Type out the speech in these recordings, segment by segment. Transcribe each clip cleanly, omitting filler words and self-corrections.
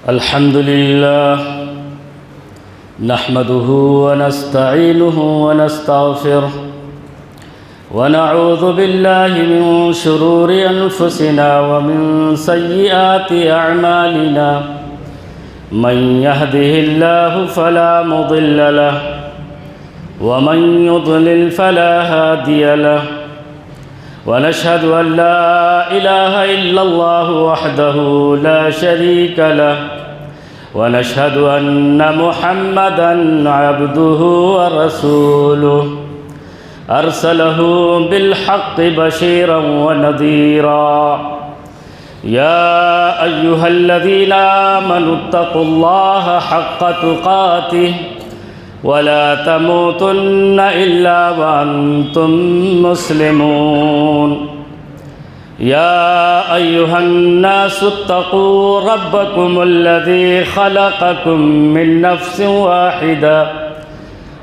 الحمد لله نحمده ونستعينه ونستغفره ونعوذ بالله من شرور أنفسنا ومن سيئات أعمالنا من يهده الله فلا مضل له ومن يضلل فلا هادي له ونشهد أن لا إله إلا الله وحده لا شريك له ونشهد أن محمدًا عبده ورسوله أرسله بالحق بشيرا ونذيرا يا أيها الذين آمنوا اتقوا الله حق تقاته ولا تموتن إلا وأنتم مسلمون يا أيها الناس اتقوا ربكم الذي خلقكم من نفس واحدة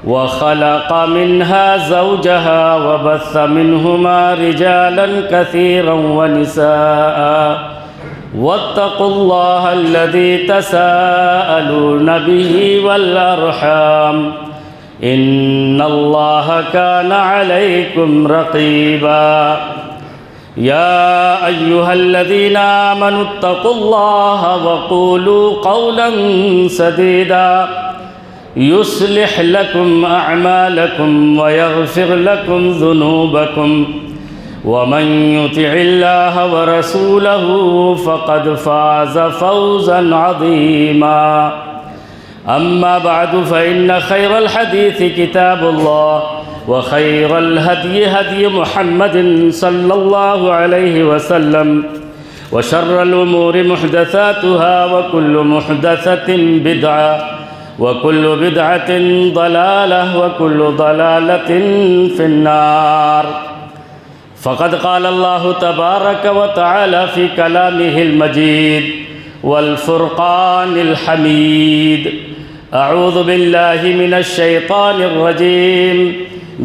وخلق منها زوجها وبث منهما رجالا كثيرا ونساء واتقوا الله الذي تساءلون به والأرحام إن الله كان عليكم رقيبا يا أيها الذين آمنوا اتقوا الله وقولوا قولا سديدا يصلح لكم أعمالكم ويغفر لكم ذنوبكم ومن يطع الله ورسوله فقد فاز فوزا عظيما أما بعد فإن خير الحديث كتاب الله وخير الهدي هدي محمد صلى الله عليه وسلم وشر الأمور محدثاتها وكل محدثة بدعة وكل بدعة ضلالة وكل ضلالة في النار فقد قال الله تبارك وتعالى في كلامه المجيد والفرقان الحميد أعوذ بالله من الشيطان الرجيم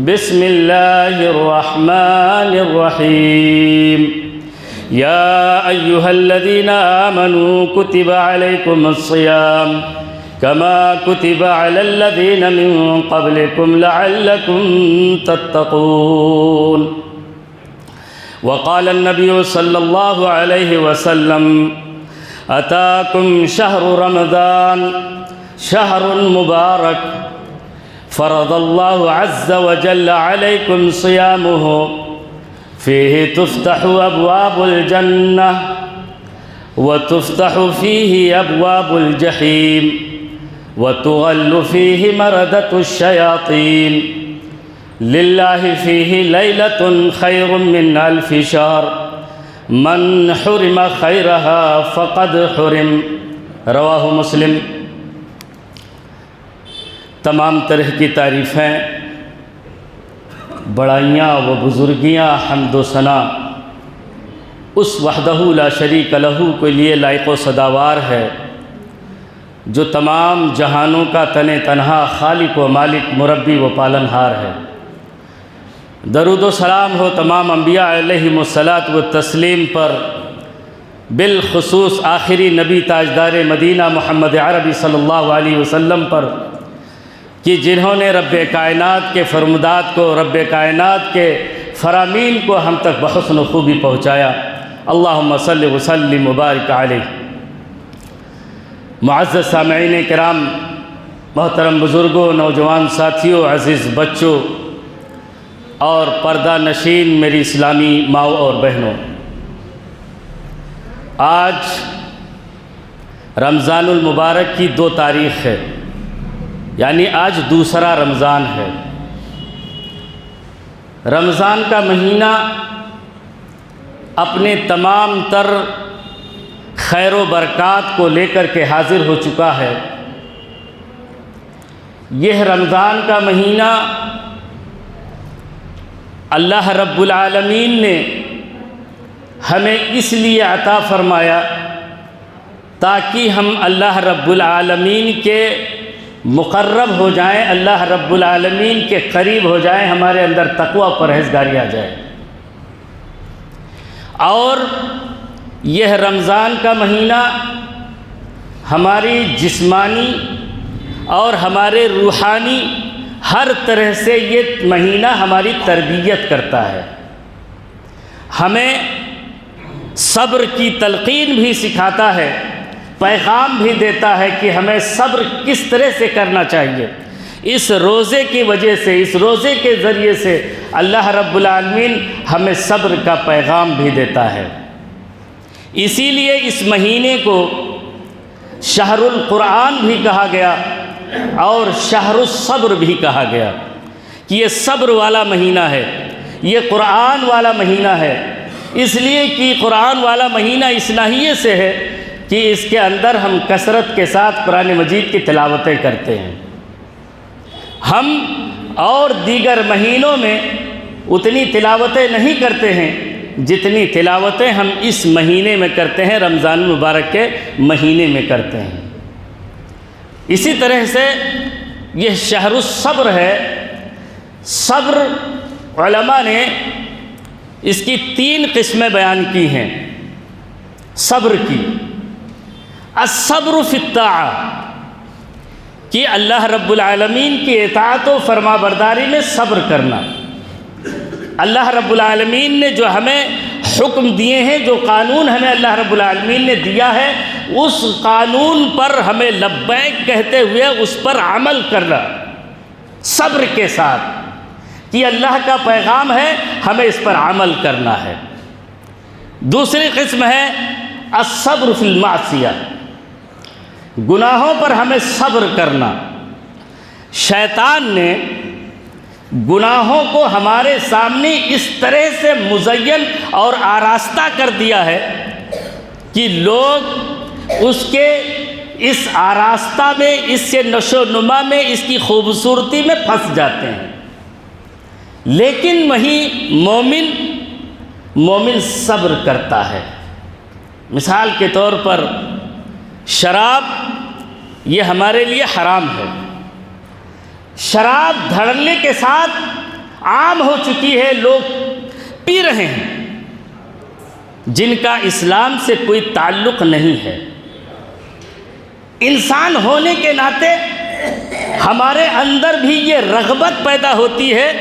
بسم الله الرحمن الرحيم يا أيها الذين آمنوا كتب عليكم الصيام كما كتب على الذين من قبلكم لعلكم تتقون وقال النبي صلى الله عليه وسلم أتاكم شهر رمضان شهر مبارك فرض الله عز وجل عليكم صيامه فيه تفتح أبواب الجنة وتفتح فيه أبواب الجحيم وتغل فيه مردة الشياطين لله فيه ليلة خير من 1000 شهر من حرم خيرها فقد حرم رواہ مسلم۔ تمام طرح کی تعریفیں، بڑائیاں و بزرگیاں، حمد و ثنا اس وحدہ لا شریک لہ کے لیے لائق و سزاوار ہے جو تمام جہانوں کا تنہا خالق و مالک، مربی و پالنہار ہے۔ درود و سلام ہو تمام انبیاء علیہم الصلاۃ والتسلیم پر، بالخصوص آخری نبی تاجدار مدینہ محمد عربی صلی اللہ علیہ وسلم پر، کہ جنہوں نے رب کائنات کے فرمودات کو، رب کائنات کے فرامین کو ہم تک بحسن و خوبی پہنچایا۔ اللہم صلی وسلم مبارک علیہ۔ معزز سامعین کرام، محترم بزرگوں، نوجوان ساتھیوں، عزیز بچوں اور پردہ نشین میری اسلامی ماؤں اور بہنوں، آج رمضان المبارک کی 2 تاریخ ہے، یعنی آج دوسرا رمضان ہے۔ رمضان کا مہینہ اپنے تمام تر خیر و برکات کو لے کر کے حاضر ہو چکا ہے۔ یہ رمضان کا مہینہ اللہ رب العالمین نے ہمیں اس لیے عطا فرمایا تاکہ ہم اللہ رب العالمین کے مقرب ہو جائیں، اللہ رب العالمین کے قریب ہو جائیں، ہمارے اندر تقوی و پرہیزگاری آ جائے۔ اور یہ رمضان کا مہینہ ہماری جسمانی اور ہمارے روحانی ہر طرح سے یہ مہینہ ہماری تربیت کرتا ہے، ہمیں صبر کی تلقین بھی سکھاتا ہے، پیغام بھی دیتا ہے کہ ہمیں صبر کس طرح سے کرنا چاہیے۔ اس روزے کی وجہ سے، اس روزے کے ذریعے سے اللہ رب العالمین ہمیں صبر کا پیغام بھی دیتا ہے۔ اسی لیے اس مہینے کو شہر القرآن بھی کہا گیا اور شہر الصبر بھی کہا گیا کہ یہ صبر والا مہینہ ہے، یہ قرآن والا مہینہ ہے۔ اس لیے کہ قرآن والا مہینہ اس ناحیے سے ہے کہ اس کے اندر ہم کثرت کے ساتھ قرآن مجید کی تلاوتیں کرتے ہیں۔ ہم اور دیگر مہینوں میں اتنی تلاوتیں نہیں کرتے ہیں جتنی تلاوتیں ہم اس مہینے میں کرتے ہیں، رمضان المبارک کے مہینے میں کرتے ہیں۔ اسی طرح سے یہ شہر الصبر ہے۔ صبر علماء نے اس کی 3 قسمیں بیان کی ہیں صبر کی۔ الصبر فی الطاعہ، کہ اللہ رب العالمین کی اطاعت و فرما برداری میں صبر کرنا۔ اللہ رب العالمین نے جو ہمیں حکم دیے ہیں، جو قانون ہمیں اللہ رب العالمین نے دیا ہے، اس قانون پر ہمیں لبیک کہتے ہوئے اس پر عمل کرنا صبر کے ساتھ، کہ اللہ کا پیغام ہے، ہمیں اس پر عمل کرنا ہے۔ دوسری قسم ہے الصبر فی المعصیہ، گناہوں پر ہمیں صبر کرنا۔ شیطان نے گناہوں کو ہمارے سامنے اس طرح سے مزین اور آراستہ کر دیا ہے کہ لوگ اس کے اس آراستہ میں، اس کے نشو و نما میں، اس کی خوبصورتی میں پھنس جاتے ہیں۔ لیکن وہیں مومن صبر کرتا ہے۔ مثال کے طور پر شراب یہ ہمارے لیے حرام ہے، شراب دھڑلے کے ساتھ عام ہو چکی ہے، لوگ پی رہے ہیں جن کا اسلام سے کوئی تعلق نہیں ہے۔ انسان ہونے کے ناطے ہمارے اندر بھی یہ رغبت پیدا ہوتی ہے،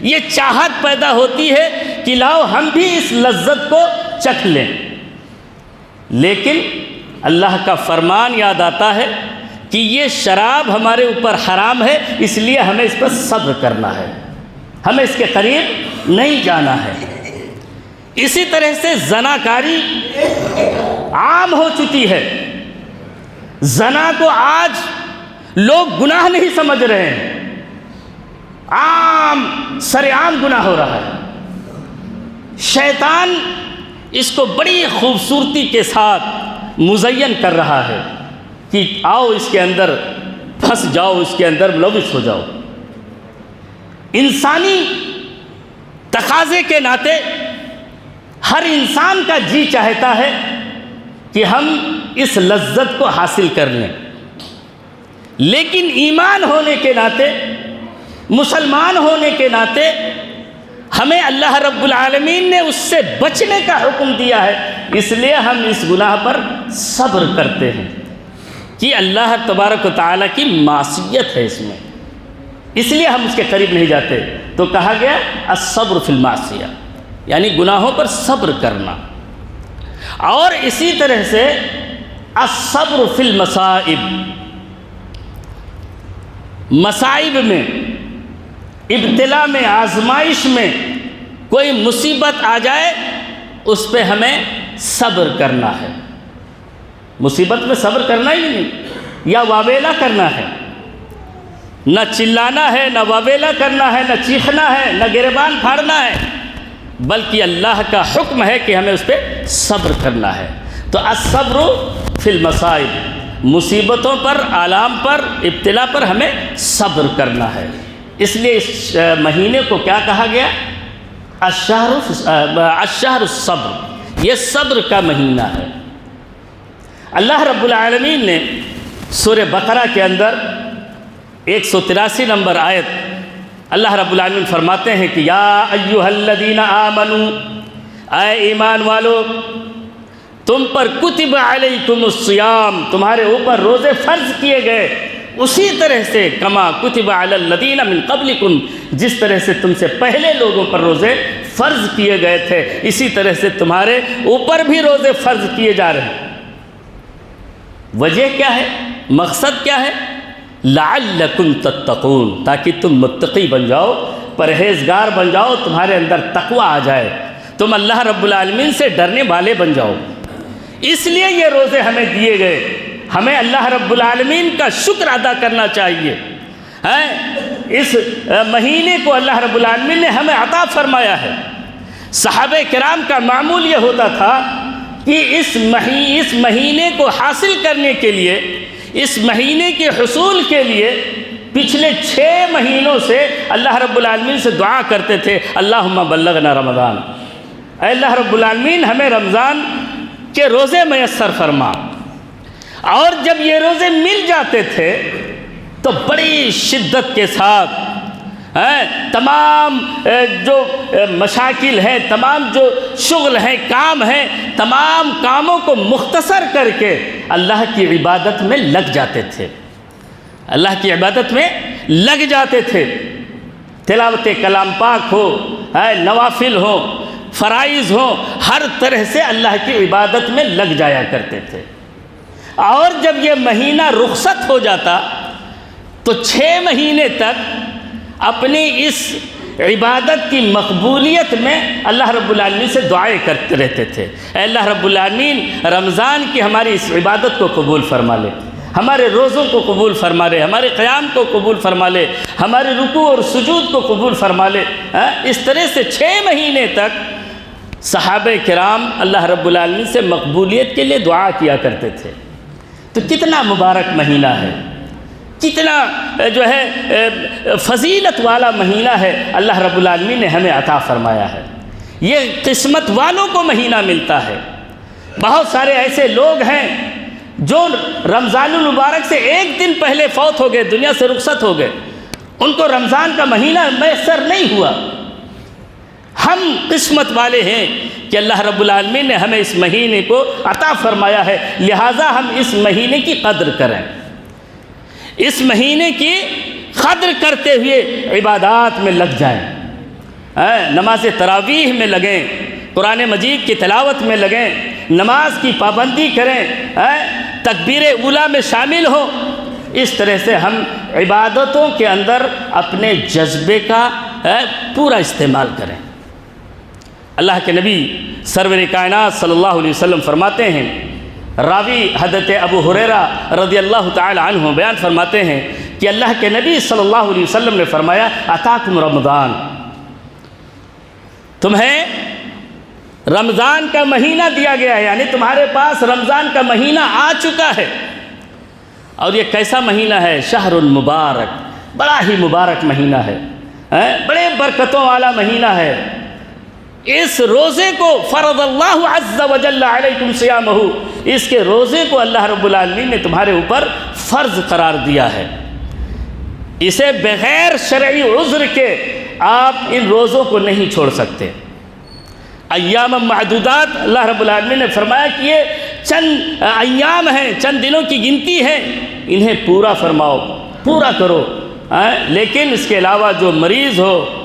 یہ چاہت پیدا ہوتی ہے کہ لاؤ ہم بھی اس لذت کو چکھ لیں، لیکن اللہ کا فرمان یاد آتا ہے کہ یہ شراب ہمارے اوپر حرام ہے، اس لیے ہمیں اس پر صبر کرنا ہے، ہمیں اس کے قریب نہیں جانا ہے۔ اسی طرح سے زناکاری عام ہو چکی ہے، زنا کو آج لوگ گناہ نہیں سمجھ رہے ہیں، عام سر عام گناہ ہو رہا ہے۔ شیطان اس کو بڑی خوبصورتی کے ساتھ مزین کر رہا ہے کہ آؤ اس کے اندر پھنس جاؤ، اس کے اندر ملوث ہو جاؤ۔ انسانی تقاضے کے ناطے ہر انسان کا جی چاہتا ہے کہ ہم اس لذت کو حاصل کر لیں، لیکن ایمان ہونے کے ناطے، مسلمان ہونے کے ناطے ہمیں اللہ رب العالمین نے اس سے بچنے کا حکم دیا ہے، اس لیے ہم اس گناہ پر صبر کرتے ہیں کہ اللہ تبارک و تعالیٰ کی معصیت ہے اس میں، اس لیے ہم اس کے قریب نہیں جاتے۔ تو کہا گیا الصبر فی المعصیہ، یعنی گناہوں پر صبر کرنا۔ اور اسی طرح سے الصبر فی المصائب، مصائب میں، ابتلا میں، آزمائش میں کوئی مصیبت آ جائے اس پہ ہمیں صبر کرنا ہے۔ مصیبت میں صبر کرنا ہی نہیں، یا واویلا کرنا ہے، نہ چلانا ہے، نہ واویلا کرنا ہے، نہ چیخنا ہے، نہ گریبان پھاڑنا ہے، بلکہ اللہ کا حکم ہے کہ ہمیں اس پہ صبر کرنا ہے۔ تو الصبر فی المصائب، مصیبتوں پر، آلام پر، ابتلا پر ہمیں صبر کرنا ہے۔ اس لیے اس مہینے کو کیا کہا گیا؟ الشہر الصبر، یہ صبر کا مہینہ ہے۔ اللہ رب العالمین نے سورہ بقرہ کے اندر 183 نمبر آیت اللہ رب العالمین فرماتے ہیں کہ یا ایھا الذین آمنوا، اے ایمان والو، تم پر کتب علیکم الصیام، تمہارے اوپر روزے فرض کیے گئے، اسی طرح سے کما کتب علی الذین من قبلکم، جس طرح سے تم سے پہلے لوگوں پر روزے فرض کیے گئے تھے، اسی طرح سے تمہارے اوپر بھی روزے فرض کیے جا رہے ہیں۔ وجہ کیا ہے؟ مقصد کیا ہے؟ لعلکم تتقون، تاکہ تم متقی بن جاؤ، پرہیزگار بن جاؤ، تمہارے اندر تقوی آ جائے، تم اللہ رب العالمین سے ڈرنے والے بن جاؤ۔ اس لیے یہ روزے ہمیں دیے گئے، ہمیں اللہ رب العالمین کا شکر ادا کرنا چاہیے۔ اس مہینے کو اللہ رب العالمین نے ہمیں عطا فرمایا ہے۔ صحابہ کرام کا معمول یہ ہوتا تھا کہ اس مہینے کو حاصل کرنے کے لیے، اس مہینے کے حصول کے لیے پچھلے 6 مہینوں سے اللہ رب العالمین سے دعا کرتے تھے، اللہم بلغنا رمضان، اے اللہ رب العالمین ہمیں رمضان کے روزے میسر فرما۔ اور جب یہ روزے مل جاتے تھے تو بڑی شدت کے ساتھ تمام جو مشاکل ہیں، تمام جو شغل ہیں، کام ہیں، تمام کاموں کو مختصر کر کے اللہ کی عبادت میں لگ جاتے تھے، اللہ کی عبادت میں لگ جاتے تھے۔ تلاوت کلام پاک ہو، نوافل ہو، فرائض ہو، ہر طرح سے اللہ کی عبادت میں لگ جایا کرتے تھے۔ اور جب یہ مہینہ رخصت ہو جاتا تو 6 مہینے تک اپنی اس عبادت کی مقبولیت میں اللہ رب العالمین سے دعائیں کرتے رہتے تھے، اے اللہ رب العالمین رمضان کی ہماری اس عبادت کو قبول فرما لے، ہمارے روزوں کو قبول فرما لے، ہمارے قیام کو قبول فرما لے، ہمارے رکوع اور سجود کو قبول فرما لے۔ اس طرح سے 6 مہینے تک صحابہ کرام اللہ رب العالمین سے مقبولیت کے لیے دعا کیا کرتے تھے۔ تو کتنا مبارک مہینہ ہے، کتنا جو ہے فضیلت والا مہینہ ہے، اللہ رب العالمین نے ہمیں عطا فرمایا ہے۔ یہ قسمت والوں کو مہینہ ملتا ہے۔ بہت سارے ایسے لوگ ہیں جو رمضان المبارک سے 1 دن پہلے فوت ہو گئے، دنیا سے رخصت ہو گئے، ان کو رمضان کا مہینہ میسر نہیں ہوا۔ ہم قسمت والے ہیں کہ اللہ رب العالمین نے ہمیں اس مہینے کو عطا فرمایا ہے، لہٰذا ہم اس مہینے کی قدر کریں، اس مہینے کی قدر کرتے ہوئے عبادات میں لگ جائیں، نماز تراویح میں لگیں، قرآن مجید کی تلاوت میں لگیں، نماز کی پابندی کریں، تکبیر اولیٰ میں شامل ہوں۔ اس طرح سے ہم عبادتوں کے اندر اپنے جذبے کا پورا استعمال کریں۔ اللہ کے نبی سرور کائنات صلی اللہ علیہ وسلم فرماتے ہیں، راوی حضرت ابو ہریرہ رضی اللہ تعالی عنہ بیان فرماتے ہیں کہ اللہ کے نبی صلی اللہ علیہ وسلم نے فرمایا، اتاکم رمضان، تمہیں رمضان کا مہینہ دیا گیا ہے، یعنی تمہارے پاس رمضان کا مہینہ آ چکا ہے۔ اور یہ کیسا مہینہ ہے؟ شہر المبارک، بڑا ہی مبارک مہینہ ہے، بڑے برکتوں والا مہینہ ہے۔ اس روزے کو فرض اللہ عز وجل علیکم صیامہ، اس کے روزے کو اللہ رب العالمین نے تمہارے اوپر فرض قرار دیا ہے۔ اسے بغیر شرعی عذر کے آپ ان روزوں کو نہیں چھوڑ سکتے۔ ایام معدودات، اللہ رب العالمین نے فرمایا کہ یہ چند ایام ہیں، چند دنوں کی گنتی ہے، انہیں پورا فرماؤ، پورا کرو۔ لیکن اس کے علاوہ جو مریض ہو،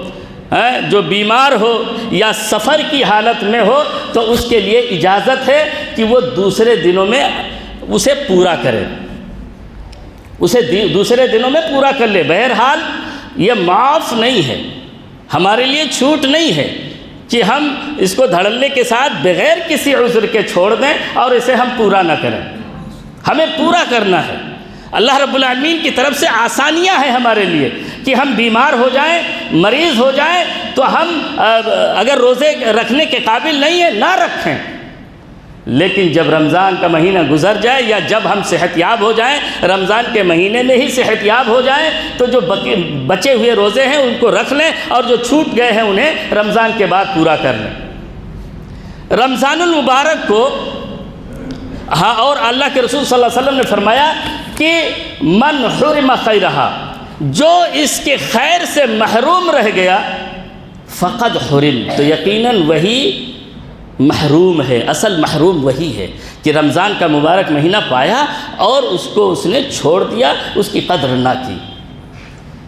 جو بیمار ہو یا سفر کی حالت میں ہو تو اس کے لیے اجازت ہے کہ وہ دوسرے دنوں میں اسے پورا کرے، اسے دوسرے دنوں میں پورا کر لے۔ بہرحال یہ معاف نہیں ہے، ہمارے لیے چھوٹ نہیں ہے کہ ہم اس کو دھڑلنے کے ساتھ بغیر کسی عذر کے چھوڑ دیں اور اسے ہم پورا نہ کریں، ہمیں پورا کرنا ہے۔ اللہ رب العالمین کی طرف سے آسانیاں ہیں ہمارے لیے کہ ہم بیمار ہو جائیں، مریض ہو جائیں تو ہم اگر روزے رکھنے کے قابل نہیں ہیں نہ رکھیں، لیکن جب رمضان کا مہینہ گزر جائے یا جب ہم صحت یاب ہو جائیں، رمضان کے مہینے میں ہی صحت یاب ہو جائیں تو جو بچے ہوئے روزے ہیں ان کو رکھ لیں اور جو چھوٹ گئے ہیں انہیں رمضان کے بعد پورا کر لیں۔ رمضان المبارک کو اور اللہ کے رسول صلی اللہ علیہ وسلم نے فرمایا کہ من حرم خیرہا، جو اس کے خیر سے محروم رہ گیا، فقد حرم، تو یقیناً وہی محروم ہے، اصل محروم وہی ہے کہ رمضان کا مبارک مہینہ پایا اور اس کو اس نے چھوڑ دیا، اس کی قدر نہ کی۔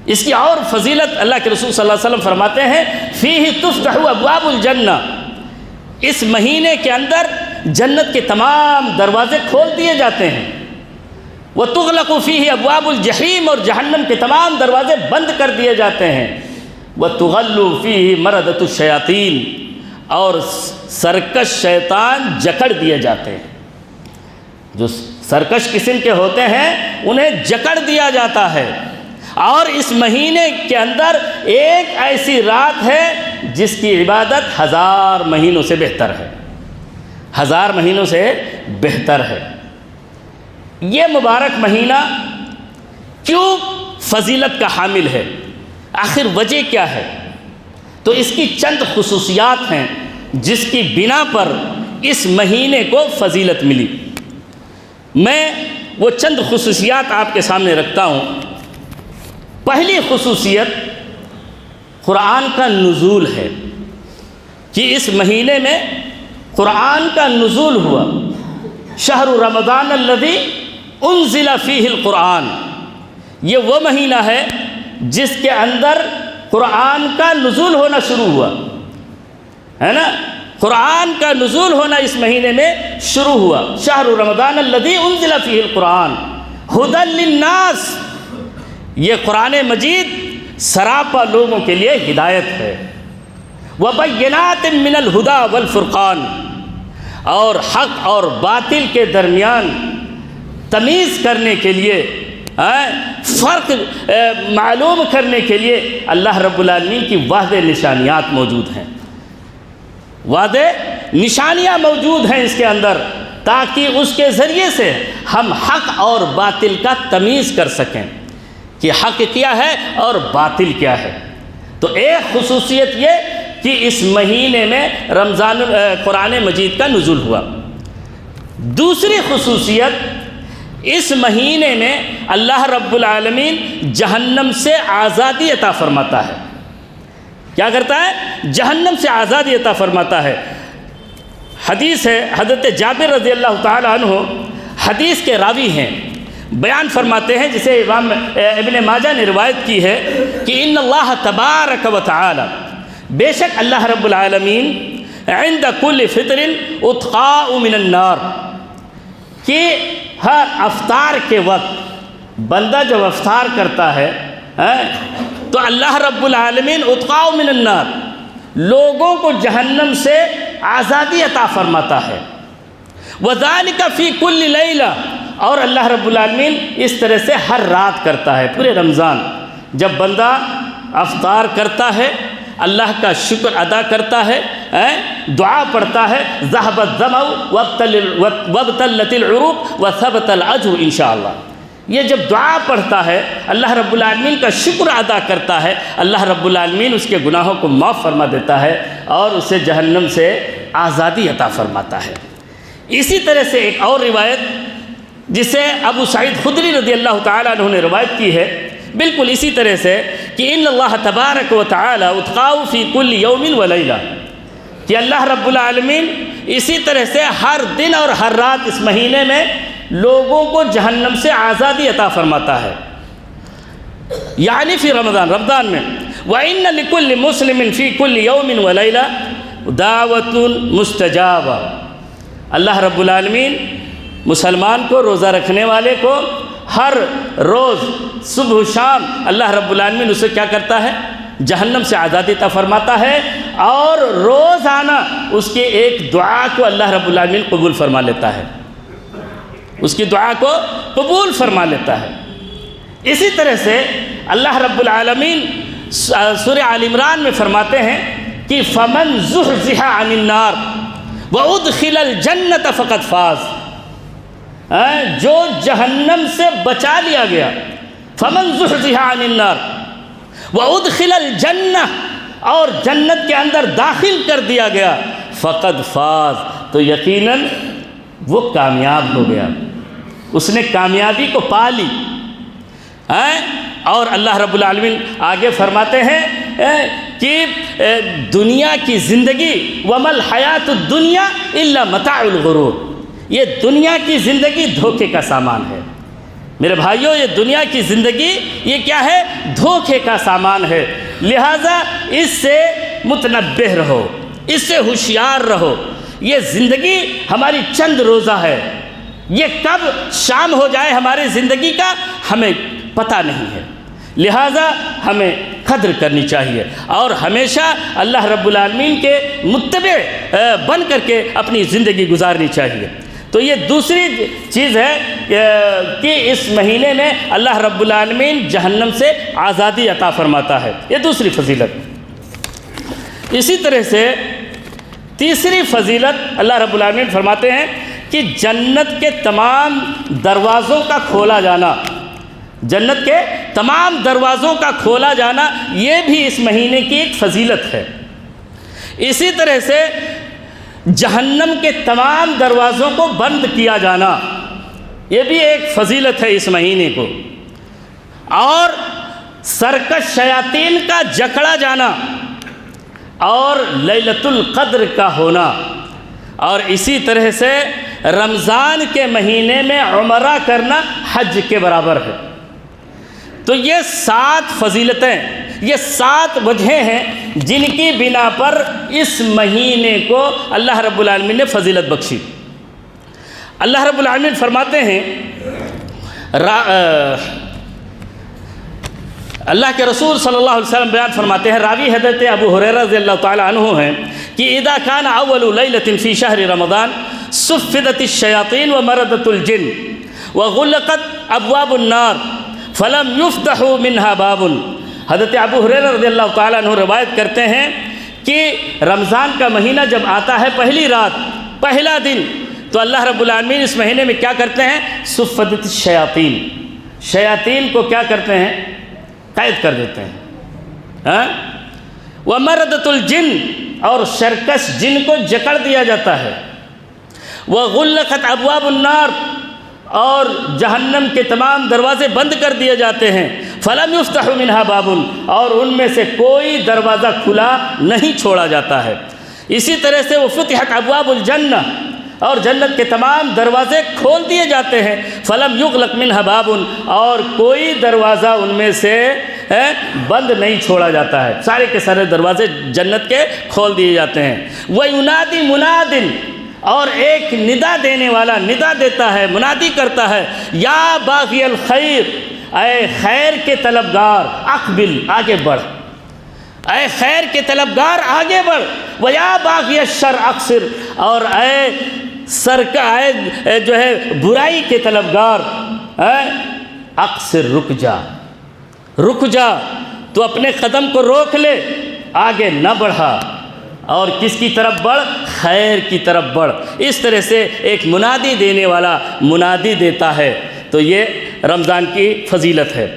اس کی اور فضیلت اللہ کے رسول صلی اللہ علیہ وسلم فرماتے ہیں فیہ تفتح ابواب الجنہ، اس مہینے کے اندر جنت کے تمام دروازے کھول دیے جاتے ہیں، وتغلق فیہ ابواب الجحیم، اور جہنم کے تمام دروازے بند کر دیے جاتے ہیں، وتغل فیہ مردۃ الشیاطین، اور سرکش شیطان جکڑ دیے جاتے ہیں۔ جو سرکش قسم کے ہوتے ہیں انہیں جکڑ دیا جاتا ہے۔ اور اس مہینے کے اندر ایک ایسی رات ہے جس کی عبادت 1000 مہینوں سے بہتر ہے، 1000 مہینوں سے بہتر ہے۔ یہ مبارک مہینہ کیوں فضیلت کا حامل ہے؟ آخر وجہ کیا ہے؟ تو اس کی چند خصوصیات ہیں جس کی بنا پر اس مہینے کو فضیلت ملی۔ میں وہ چند خصوصیات آپ کے سامنے رکھتا ہوں۔ پہلی خصوصیت قرآن کا نزول ہے کہ اس مہینے میں قرآن کا نزول ہوا۔ شہر رمضان الذی انزل فیہ القرآن، یہ وہ مہینہ ہے جس کے اندر قرآن کا نزول ہونا شروع ہوا ہے نا، قرآن کا نزول ہونا اس مہینے میں شروع ہوا۔ شہر رمضان الذی انزل فیہ القرآن ھدی للناس، یہ قرآن مجید سراپا لوگوں کے لیے ہدایت ہے۔ وبینات من الہدی والفرقان، اور حق اور باطل کے درمیان تمیز کرنے کے لیے، فرق معلوم کرنے کے لیے اللہ رب العالمین کی واضح نشانیات موجود ہیں، واضح نشانیاں موجود ہیں اس کے اندر، تاکہ اس کے ذریعے سے ہم حق اور باطل کا تمیز کر سکیں کہ حق کیا ہے اور باطل کیا ہے۔ تو ایک خصوصیت یہ کہ اس مہینے میں قرآن مجید کا نزول ہوا۔ دوسری خصوصیت، اس مہینے میں اللہ رب العالمین جہنم سے آزادی عطا فرماتا ہے۔ کیا کرتا ہے؟ جہنم سے آزادی عطا فرماتا ہے۔ حدیث ہے، حضرت جابر رضی اللہ تعالی عنہ حدیث کے راوی ہیں، بیان فرماتے ہیں، جسے امام ابن ماجہ نے روایت کی ہے کہ ان اللہ تبارک و تعالی، بے شک اللہ رب العالمین عند کل فطر اتقاء من النار، کہ ہر افطار کے وقت بندہ جب افطار کرتا ہے تو اللہ رب العالمین اتقاء من النار، لوگوں کو جہنم سے آزادی عطا فرماتا ہے۔ وذالک فی کل لیلہ، اور اللہ رب العالمین اس طرح سے ہر رات کرتا ہے۔ پورے رمضان جب بندہ افطار کرتا ہے، اللہ کا شکر ادا کرتا ہے، دعا پڑھتا ہے، ذہب الظمأ وابتلت العروق وثبت الاجر انشاءاللہ، یہ جب دعا پڑھتا ہے، اللہ رب العالمین کا شکر ادا کرتا ہے، اللہ رب العالمین اس کے گناہوں کو معاف فرما دیتا ہے اور اسے جہنم سے آزادی عطا فرماتا ہے۔ اسی طرح سے ایک اور روایت جسے ابو سعید خدری رضی اللہ تعالیٰ عنہ نے روایت کی ہے، بالکل اسی طرح سے کہ ان اللہ تبارک و تعالی اتقاء فی کل یوم و لیلہ، کہ اللہ رب العالمین اسی طرح سے ہر دن اور ہر رات اس مہینے میں لوگوں کو جہنم سے آزادی عطا فرماتا ہے، یعنی فی رمضان میں۔ وَإِنَّ لِكُلِّ مُسْلِمٍ فِي كُلِّ يَوْمٍ وَلَيْلَةٍ دَعْوَةٌ مُسْتَجَابَةٌ، اللہ رب العالمین مسلمان کو، روزہ رکھنے والے کو ہر روز صبح و شام اللہ رب العالمین اسے کیا کرتا ہے؟ جہنم سے آزادی عطا فرماتا ہے، اور روزانہ اس کی ایک دعا کو اللہ رب العالمین قبول فرما لیتا ہے، اس کی دعا کو قبول فرما لیتا ہے۔ اسی طرح سے اللہ رب العالمین سورہ آل عمران میں فرماتے ہیں کہ فَمَنْ زُحْزِحَ عَنِ النَّارِ وَأُدْخِلَ الْجَنَّةَ فَقَدْ فَازَ، جو جہنم سے بچا لیا گیا، فَمَنْ زُحْزِحَ عَنِ النَّارِ وَأُدْخِلَ الْجَنَّةَ، اور جنت کے اندر داخل کر دیا گیا، فَقَدْ فَاز، تو یقیناً وہ کامیاب ہو گیا، اس نے کامیابی کو پا لی۔ اور اللہ رب العالمین آگے فرماتے ہیں کہ دنیا کی زندگی وَمَا الْحَيَاةُ الدُّنْيَا إِلَّا مَتَاعُ الْغُرُورِ، یہ دنیا کی زندگی دھوکے کا سامان ہے۔ میرے بھائیوں، یہ دنیا کی زندگی یہ کیا ہے؟ دھوکے کا سامان ہے۔ لہٰذا اس سے متنبہ رہو، اس سے ہوشیار رہو۔ یہ زندگی ہماری چند روزہ ہے، یہ کب شام ہو جائے ہماری زندگی کا ہمیں پتہ نہیں ہے۔ لہٰذا ہمیں قدر کرنی چاہیے اور ہمیشہ اللہ رب العالمین کے متبع بن کر کے اپنی زندگی گزارنی چاہیے۔ تو یہ دوسری چیز ہے کہ اس مہینے میں اللہ رب العالمین جہنم سے آزادی عطا فرماتا ہے، یہ دوسری فضیلت۔ اسی طرح سے تیسری فضیلت اللہ رب العالمین فرماتے ہیں کہ جنت کے تمام دروازوں کا کھولا جانا، جنت کے تمام دروازوں کا کھولا جانا یہ بھی اس مہینے کی ایک فضیلت ہے۔ اسی طرح سے جہنم کے تمام دروازوں کو بند کیا جانا یہ بھی ایک فضیلت ہے اس مہینے کو، اور سرکش شیاطین کا جکڑا جانا اور لیلۃ القدر کا ہونا، اور اسی طرح سے رمضان کے مہینے میں عمرہ کرنا حج کے برابر ہے۔ تو یہ 7 فضیلتیں، یہ 7 وجہیں ہیں جن کی بنا پر اس مہینے کو اللہ رب العالمین نے فضیلت بخشی۔ اللہ رب العالمین فرماتے ہیں، اللہ کے رسول صلی اللہ علیہ وسلم بیان فرماتے ہیں، راوی حضرت ابو ہریرہ رضی اللہ تعالی عنہ ہیں کہ اذا كان اول لیلۃ فی شہر رمضان صفدت الشیاطین ومردت الجن وغلقت ابواب النار فلم یفتح منها باب۔ حضرت ابو ہریرہ رضی اللہ تعالیٰ عنہ روایت کرتے ہیں کہ رمضان کا مہینہ جب آتا ہے پہلی رات، پہلا دن، تو اللہ رب العالمین اس مہینے میں کیا کرتے ہیں؟ صفدت الشیاطین، شیاطین کو کیا کرتے ہیں؟ قید کر دیتے ہیں۔ ومردت الجن، اور شرکش جن کو جکڑ دیا جاتا ہے۔ وغلقت ابواب النار، اور جہنم کے تمام دروازے بند کر دیے جاتے ہیں۔ فلم یفتح منها باب، اور ان میں سے کوئی دروازہ کھلا نہیں چھوڑا جاتا ہے۔ اسی طرح سے وہ فتحت ابواب الجنہ، اور جنت کے تمام دروازے کھول دیے جاتے ہیں۔ فلم یغلق منها باب، اور کوئی دروازہ ان میں سے بند نہیں چھوڑا جاتا ہے، سارے کے سارے دروازے جنت کے کھول دیے جاتے ہیں۔ وَيُنَادِ مُنَادٍ، اور ایک ندا دینے والا ندا دیتا ہے، منادی کرتا ہے، یا باغی الخیر، اے خیر کے طلبگار، اقبل، آگے بڑھ، اے خیر کے طلبگار آگے بڑھ، ویا باغی الشر اقصر، اور اے اے جو ہے برائی کے طلبگار، اقصر، رک جا، رک جا، تو اپنے قدم کو روک لے، آگے نہ بڑھا، اور کس کی طرف بڑھ؟ خیر کی طرف بڑھ۔ اس طرح سے ایک منادی دینے والا منادی دیتا ہے، تو یہ رمضان کی فضیلت ہے۔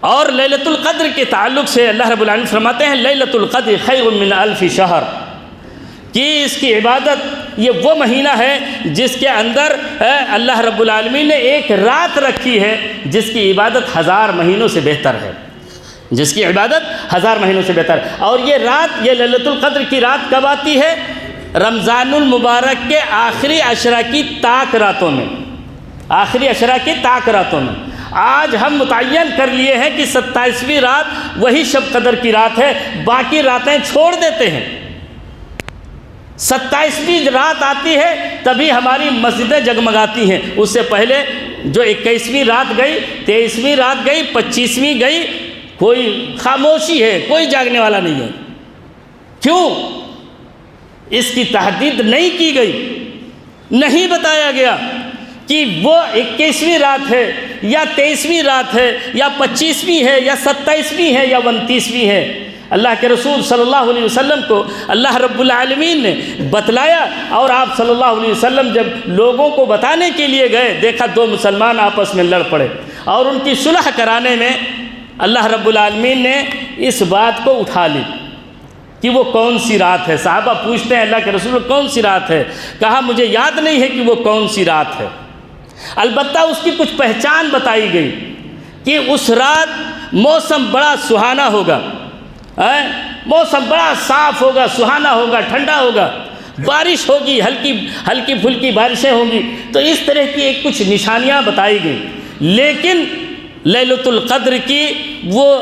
اور لیلۃ القدر کے تعلق سے اللہ رب العالمین فرماتے ہیں، لیلۃ القدر خیر من الف شہر، کہ اس کی عبادت، یہ وہ مہینہ ہے جس کے اندر اللہ رب العالمین نے ایک رات رکھی ہے جس کی عبادت 1000 مہینوں سے بہتر ہے، جس کی عبادت 1000 مہینوں سے بہتر۔ اور یہ رات، یہ لیلۃ القدر کی رات کب آتی ہے؟ رمضان المبارک کے آخری عشرہ کی طاق راتوں میں، آخری عشرہ کی طاق راتوں میں۔ آج ہم متعین کر لیے ہیں کہ 27ویں رات وہی شب قدر کی رات ہے، باقی راتیں چھوڑ دیتے ہیں۔ 27ویں رات آتی ہے تبھی ہماری مسجدیں جگمگاتی ہیں، اس سے پہلے جو 21ویں رات گئی، 23ویں رات گئی، 25ویں گئی، کوئی خاموشی ہے، کوئی جاگنے والا نہیں ہے۔ کیوں؟ اس کی تحدید نہیں کی گئی، نہیں بتایا گیا کہ وہ 21ویں رات ہے یا 23ویں رات ہے یا 25ویں ہے یا 27ویں ہے یا 29ویں ہے۔ اللہ کے رسول صلی اللہ علیہ وسلم کو اللہ رب العالمین نے بتلایا، اور آپ صلی اللہ علیہ وسلم جب لوگوں کو بتانے کے لیے گئے، دیکھا 2 مسلمان آپس میں لڑ پڑے، اور ان کی صلح کرانے میں اللہ رب العالمین نے اس بات کو اٹھا لی کہ وہ کون سی رات ہے۔ صحابہ پوچھتے ہیں اللہ کے رسول کون سی رات ہے؟ کہا مجھے یاد نہیں ہے کہ وہ کون سی رات ہے، البتہ اس کی کچھ پہچان بتائی گئی کہ اس رات موسم بڑا سہانا ہوگا، موسم بڑا صاف ہوگا، سہانا ہوگا، ٹھنڈا ہوگا، بارش ہوگی، ہلکی پھلکی بارشیں ہوں گی، تو اس طرح کی ایک کچھ نشانیاں بتائی گئیں، لیکن لیلۃ القدر کی وہ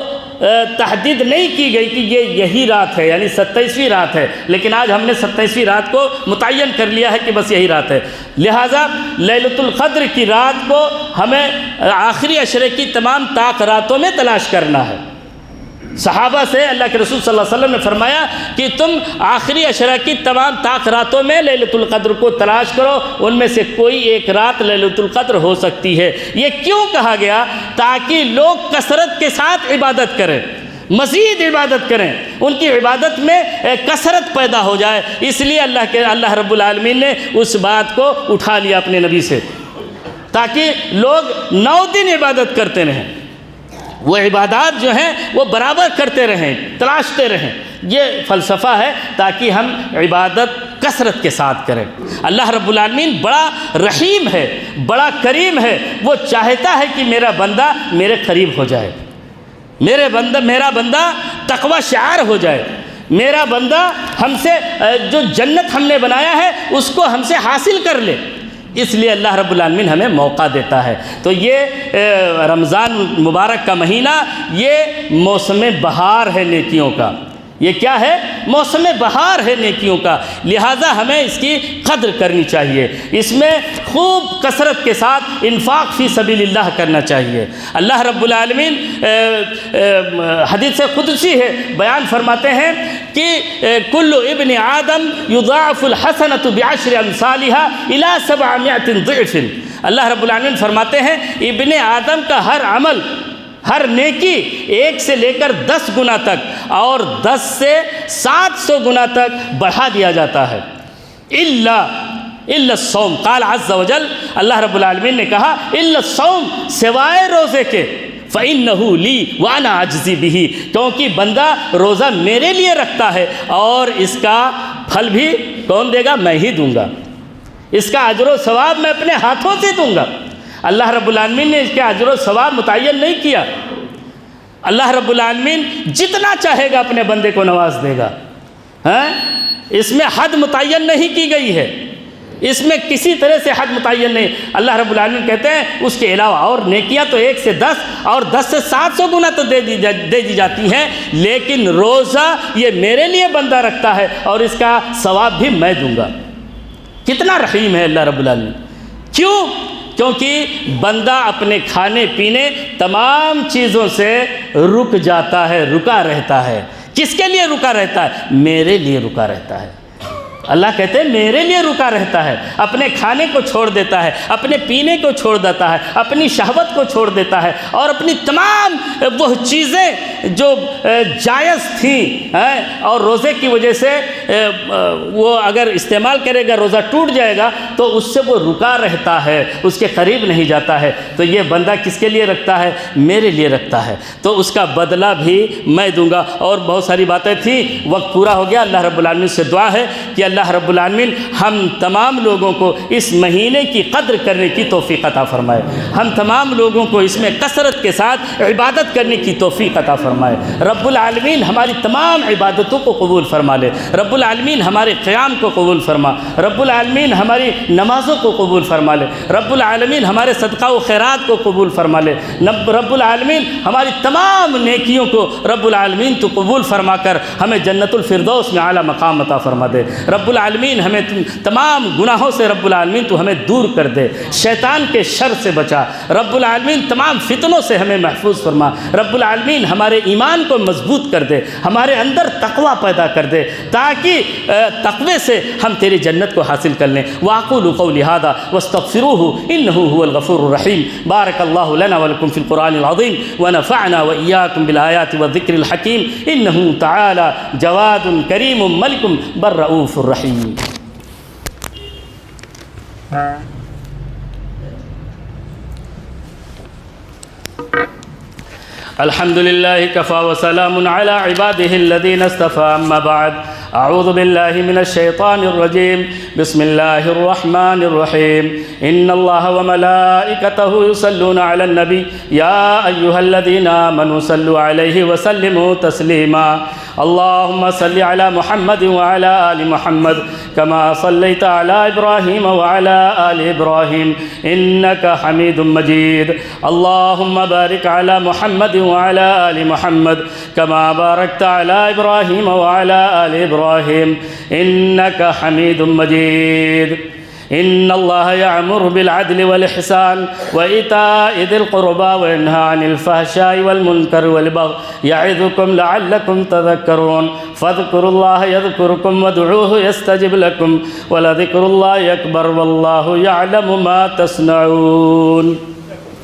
تحدید نہیں کی گئی کہ یہی رات ہے، یعنی 27ویں رات ہے، لیکن آج ہم نے 27ویں رات کو متعین کر لیا ہے کہ بس یہی رات ہے، لہٰذا لیلۃ القدر کی رات کو ہمیں آخری عشرے کی تمام طاق راتوں میں تلاش کرنا ہے۔ صحابہ سے اللہ کے رسول صلی اللہ علیہ وسلم نے فرمایا کہ تم آخری عشرہ کی تمام طاق راتوں میں لیلۃ القدر کو تلاش کرو، ان میں سے کوئی ایک رات لیلۃ القدر ہو سکتی ہے۔ یہ کیوں کہا گیا؟ تاکہ لوگ کثرت کے ساتھ عبادت کریں، مزید عبادت کریں، ان کی عبادت میں کثرت پیدا ہو جائے، اس لیے اللہ رب العالمین نے اس بات کو اٹھا لیا اپنے نبی سے، تاکہ لوگ 9 دن عبادت کرتے رہیں، وہ عبادات جو ہیں وہ برابر کرتے رہیں، تلاشتے رہیں۔ یہ فلسفہ ہے تاکہ ہم عبادت کثرت کے ساتھ کریں۔ اللہ رب العالمین بڑا رحیم ہے، بڑا کریم ہے، وہ چاہتا ہے کہ میرا بندہ میرے قریب ہو جائے، میرا بندہ تقوی شعار ہو جائے، میرا بندہ ہم سے جو جنت ہم نے بنایا ہے اس کو ہم سے حاصل کر لے، اس لیے اللہ رب العالمین ہمیں موقع دیتا ہے۔ تو یہ رمضان مبارک کا مہینہ یہ موسم بہار ہے نیکیوں کا، یہ کیا ہے؟ موسم بہار ہے نیکیوں کا، لہٰذا ہمیں اس کی قدر کرنی چاہیے، اس میں خوب کثرت کے ساتھ انفاق فی سبیل اللہ کرنا چاہیے۔ اللہ رب العالمین حدیث قدسی ہے، بیان فرماتے ہیں کہ کل ابن آدم یضاعف الحسنۃ بعشر امثالها الى 700 ضعف۔ اللہ رب العالمین فرماتے ہیں ابن آدم کا ہر عمل، ہر نیکی 1 سے لے کر 10 گنا تک اور 10 سے 700 گنا تک بڑھا دیا جاتا ہے، الا الصوم، قال عز وجل، اللہ رب العالمین نے کہا الا الصوم، سوائے روزے کے، فَإِنَّهُ لِي وَأَنَا أَجْزِي بِهِ، کیونکہ بندہ روزہ میرے لیے رکھتا ہے اور اس کا پھل بھی کون دے گا؟ میں ہی دوں گا، اس کا اجر و ثواب میں اپنے ہاتھوں سے دوں گا۔ اللہ رب العالمین نے اس کے اجر و ثواب متعین نہیں کیا، اللہ رب العالمین جتنا چاہے گا اپنے بندے کو نواز دے گا، اس میں حد متعین نہیں کی گئی ہے، اس میں کسی طرح سے حد متعین نہیں۔ اللہ رب العالمین کہتے ہیں اس کے علاوہ اور نیکیاں تو 1 سے 10 اور 10 سے 700 گنا تو دے دی جاتی ہیں، لیکن روزہ یہ میرے لیے بندہ رکھتا ہے اور اس کا ثواب بھی میں دوں گا۔ کتنا رحیم ہے اللہ رب العالمین، کیوں؟ کیونکہ بندہ اپنے کھانے پینے تمام چیزوں سے رک جاتا ہے، رکا رہتا ہے۔ کس کے لیے رکا رہتا ہے؟ میرے لیے رکا رہتا ہے۔ اللہ کہتے ہیں میرے لیے رکا رہتا ہے، اپنے کھانے کو چھوڑ دیتا ہے، اپنے پینے کو چھوڑ دیتا ہے، اپنی شہوت کو چھوڑ دیتا ہے، اور اپنی تمام وہ چیزیں جو جائز تھیں اور روزے کی وجہ سے وہ اگر استعمال کرے گا روزہ ٹوٹ جائے گا تو اس سے وہ رکا رہتا ہے، اس کے قریب نہیں جاتا ہے۔ تو یہ بندہ کس کے لیے رکھتا ہے؟ میرے لیے رکھتا ہے، تو اس کا بدلہ بھی میں دوں گا۔ اور بہت ساری باتیں تھیں، وقت پورا ہو گیا۔ اللہ رب العالمین سے دعا ہے کہ اللہ رب العالمین ہم تمام لوگوں کو اس مہینے کی قدر کرنے کی توفیق عطا فرمائے، ہم تمام لوگوں کو اس میں کثرت کے ساتھ عبادت کرنے کی توفیق عطا فرمائے۔ رب العالمین ہماری تمام عبادتوں کو قبول فرما لے، رب العالمین ہمارے قیام کو قبول فرما، رب العالمین ہماری نمازوں کو قبول فرما لے، رب العالمین ہمارے صدقہ و خیرات کو قبول فرما لے، رب العالمین ہماری تمام نیکیوں کو رب العالمین تو قبول فرما کر ہمیں جنت الفردوس میں اعلیٰ مقام عطا فرما دے۔ رب العالمین ہمیں تمام گناہوں سے رب العالمین تو ہمیں دور کر دے، شیطان کے شر سے بچا، رب العالمین تمام فتنوں سے ہمیں محفوظ فرما، رب العالمین ہمارے ایمان کو مضبوط کر دے، ہمارے اندر تقوی پیدا کر دے، تاکہ تقوی سے ہم تیری جنت کو حاصل کر لیں۔ واقول قولی ھذا واستغفروہ انہ هو الغفور الرحیم۔ بارک اللہ لنا ولکم فی القرآن العظیم ونفعنا وإیاکم بالآیات والذکر الحکیم، انہ تعالی جواد کریم ملک بر رؤوف الرحیم۔ الحمد لله كفى وسلام على عباده الذين اصطفى، أما بعد، أعوذ بالله من الشيطان الرجيم، بسم الله الرحمن الرحيم إن الله وملائكته يصلون على النبي يا أيها الذين آمنوا صلوا عليه وسلموا تسليما اللهم صل على محمد وعلى آل محمد كما صليت على إبراهيم وعلى آل إبراهيم إنك حميد مجيد اللهم بارك على محمد وعلى آل محمد كما باركت على إبراهيم وعلى آل إبراهيم إنك حميد مجيد إن الله يأمر بالعدل والإحسان وإيتاء ذي القربى وينهى عن الفحشاء والمنكر والبغي يعظكم لعلكم تذكرون فاذكروا الله يذكركم وادعوه يستجب لكم ولذكر الله أكبر والله يعلم ما تصنعون